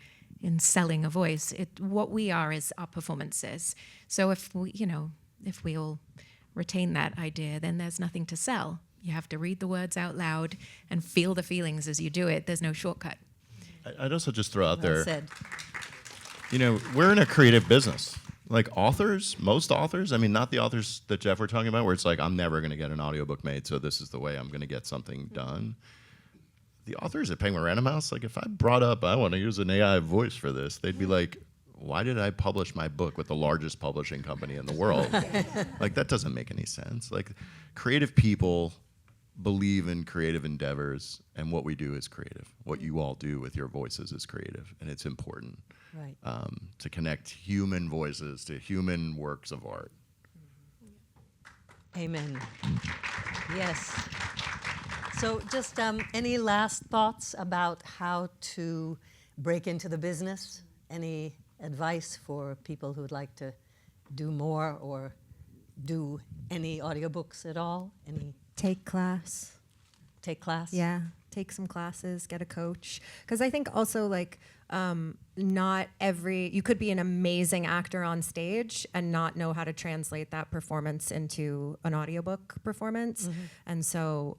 in selling a voice. What we are is our performances. So if we all retain that idea, then there's nothing to sell. You have to read the words out loud and feel the feelings as you do it. There's no shortcut. I'd also just throw out Well there, said. We're in a creative business. Like most authors, I mean, not the authors that Jeff were talking about, where it's like, I'm never going to get an audiobook made, so this is the way I'm going to get something done. The authors at Penguin Random House, like, if I brought up, I want to use an AI voice for this, they'd be like, why did I publish my book with the largest publishing company in the world? Like, that doesn't make any sense. Like, creative people believe in creative endeavors, and what we do is creative. What you all do with your voices is creative, and it's important to connect human voices to human works of art. Amen. Yes. So just any last thoughts about how to break into the business? Any advice for people who would like to do more or do any audiobooks at all? Take class. Take class? Yeah, take some classes, get a coach. Because I think also, like, you could be an amazing actor on stage and not know how to translate that performance into an audiobook performance. Mm-hmm. And so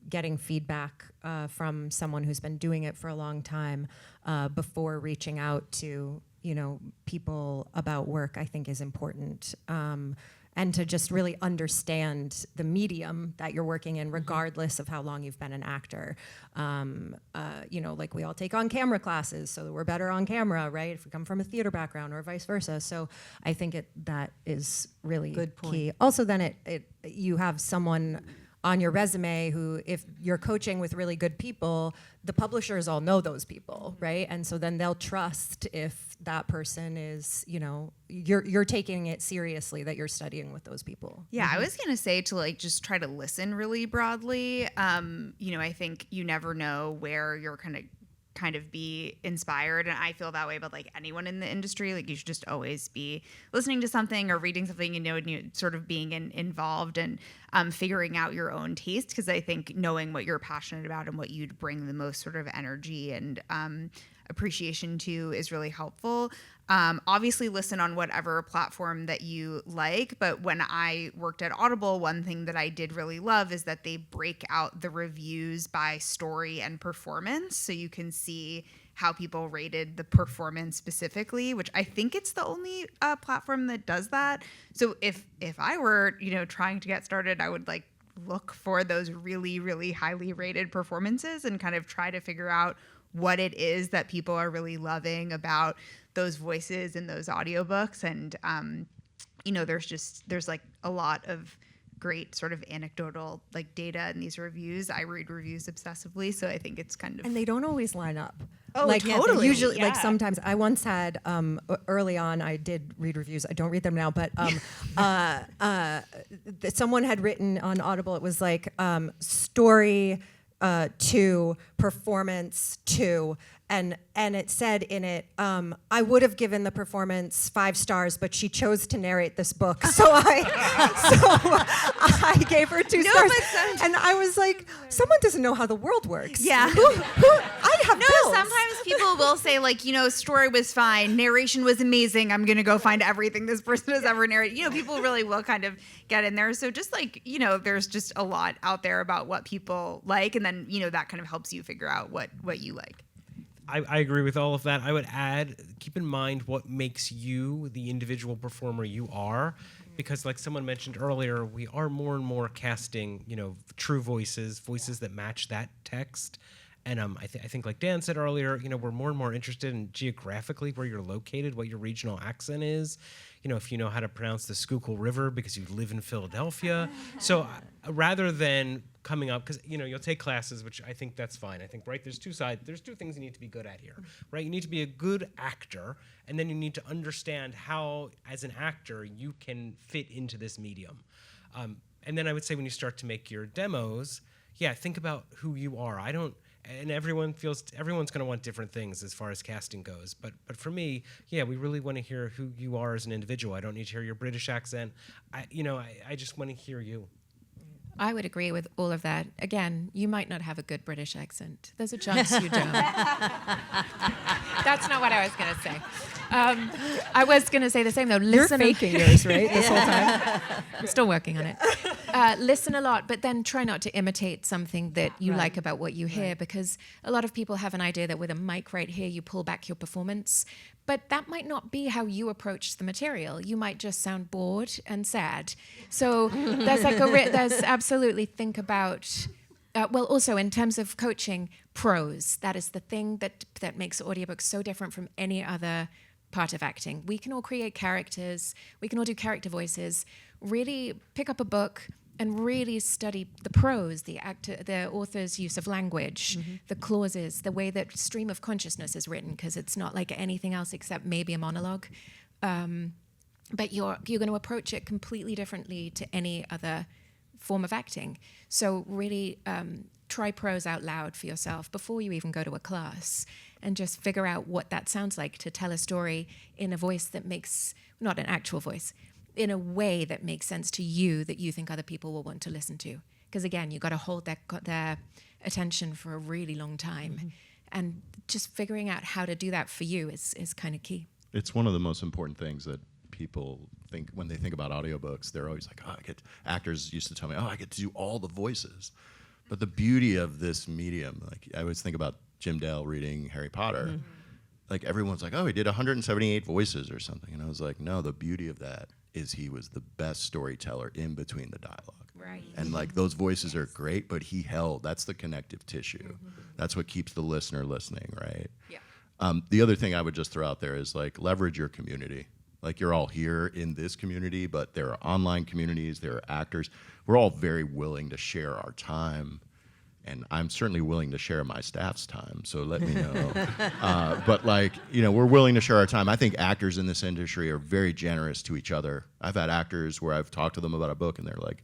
getting feedback from someone who's been doing it for a long time before reaching out to people about work, I think, is important. and to just really understand the medium that you're working in, regardless of how long you've been an actor. Like we all take on camera classes so that we're better on camera, right? If we come from a theater background or vice versa. So I think that is really Good point. key. Also, then you have someone on your resume who, if you're coaching with really good people, the publishers all know those people, right? And so then they'll trust if that person is, you're taking it seriously, that you're studying with those people. Yeah, I was gonna say to like just try to listen really broadly. I think you never know where you're kind of be inspired, and I feel that way about like anyone in the industry. Like you should just always be listening to something or reading something, and you sort of being involved and figuring out your own taste, because I think knowing what you're passionate about and what you'd bring the most sort of energy and appreciation to is really helpful. Obviously listen on whatever platform that you like, but when I worked at Audible, one thing that I did really love is that they break out the reviews by story and performance, so you can see how people rated the performance specifically, which I think it's the only platform that does that. So if I were, trying to get started, I would like look for those really, really highly rated performances and kind of try to figure out what it is that people are really loving about those voices in those audiobooks. And, there's like a lot of great sort of anecdotal like data in these reviews. I read reviews obsessively, so I think it's kind of... And they don't always line up. Oh, like, totally. Usually, Yeah. like sometimes, I once had, early on, I did read reviews. I don't read them now, but someone had written on Audible, it was like story 2, performance 2, and it said in it, I would have given the performance 5 stars, but she chose to narrate this book, so I gave her 2 stars, and I was like, someone doesn't know how the world works. Yeah. I have bills. Sometimes people will say like, story was fine, narration was amazing, I'm gonna go find everything this person has ever narrated. People really will kind of get in there. So just like, there's just a lot out there about what people like, and then, that kind of helps you figure out what you like. I agree with all of that. I would add, keep in mind what makes you the individual performer you are, because like someone mentioned earlier, we are more and more casting, true voices that match that text. And I think like Dan said earlier, we're more and more interested in geographically where you're located, what your regional accent is. If you know how to pronounce the Schuylkill River because you live in Philadelphia. So rather than coming up, because you'll take classes, which I think that's fine. I think, right, there's 2 sides. There's 2 things you need to be good at here, right? You need to be a good actor, and then you need to understand how, as an actor, you can fit into this medium. And then I would say when you start to make your demos, think about who you are. And everyone's going to want different things as far as casting goes. But for me, we really want to hear who you are as an individual. I don't need to hear your British accent. I just want to hear you. I would agree with all of that. Again, you might not have a good British accent. There's a chance you don't. That's not what I was going to say. I was going to say the same, though. You're faking yours, right, this whole time? I'm still working on it. Listen a lot, but then try not to imitate something that you like about what you hear, because a lot of people have an idea that with a mic right here, you pull back your performance. But that might not be how you approach the material. You might just sound bored and sad. So there's like there's absolutely think about, also in terms of coaching, prose. That is the thing that makes audiobooks so different from any other part of acting. We can all create characters. We can all do character voices. Really pick up a book and really study the prose, the author's use of language, the clauses, the way that stream of consciousness is written, because it's not like anything else except maybe a monologue. But you're going to approach it completely differently to any other form of acting. So really try prose out loud for yourself before you even go to a class, and just figure out what that sounds like to tell a story in a voice that makes, not an actual voice, in a way that makes sense to you, that you think other people will want to listen to. Because again, you've got to hold their attention for a really long time. And just figuring out how to do that for you is kind of key. It's one of the most important things that people think when they think about audiobooks. They're always like, actors used to tell me, I get to do all the voices. But the beauty of this medium, like I always think about Jim Dale reading Harry Potter. Like everyone's like, he did 178 voices or something. And I was like, no, the beauty of that is he was the best storyteller in between the dialogue. Right. And like those voices are great, but that's the connective tissue. That's what keeps the listener listening, right? Yeah. The other thing I would just throw out there is like leverage your community. Like you're all here in this community, but there are online communities, there are actors. We're all very willing to share our time. And I'm certainly willing to share my staff's time, so let me know. But like, we're willing to share our time. I think actors in this industry are very generous to each other. I've had actors where I've talked to them about a book and they're like,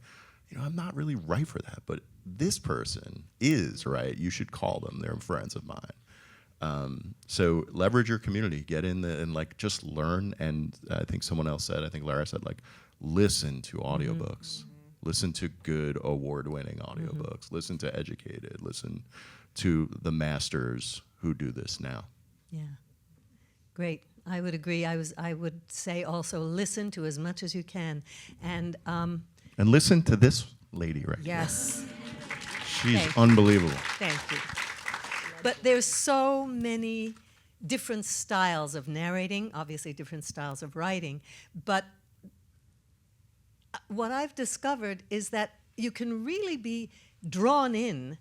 I'm not really right for that, but this person is right. You should call them. They're friends of mine. So leverage your community, get in and like just learn. And I think someone else said, I think Lara said, like, listen to audiobooks. Listen to good award-winning audiobooks. Listen to Educated. Listen to the masters who do this now. Yeah, great. I would agree. I would say also listen to as much as you can, and listen to this lady right Yes. here. She's Thank unbelievable. Thank you. But there's so many different styles of narrating, obviously different styles of writing, but what I've discovered is that you can really be drawn in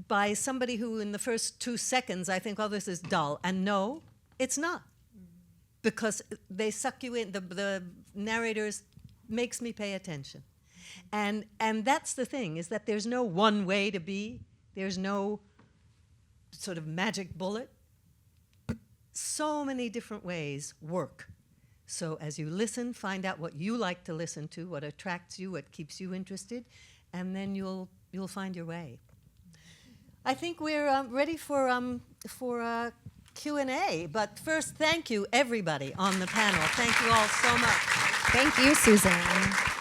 by somebody who in the first 2 seconds I think, oh, this is dull. And no, it's not. Because they suck you in. The narrators makes me pay attention. And that's the thing, is that there's no one way to be. There's no sort of magic bullet. So many different ways work. So as you listen, find out what you like to listen to, what attracts you, what keeps you interested, and then you'll find your way. I think we're ready for Q&A, but first, thank you, everybody on the panel. Thank you all so much. Thank you, Suzanne.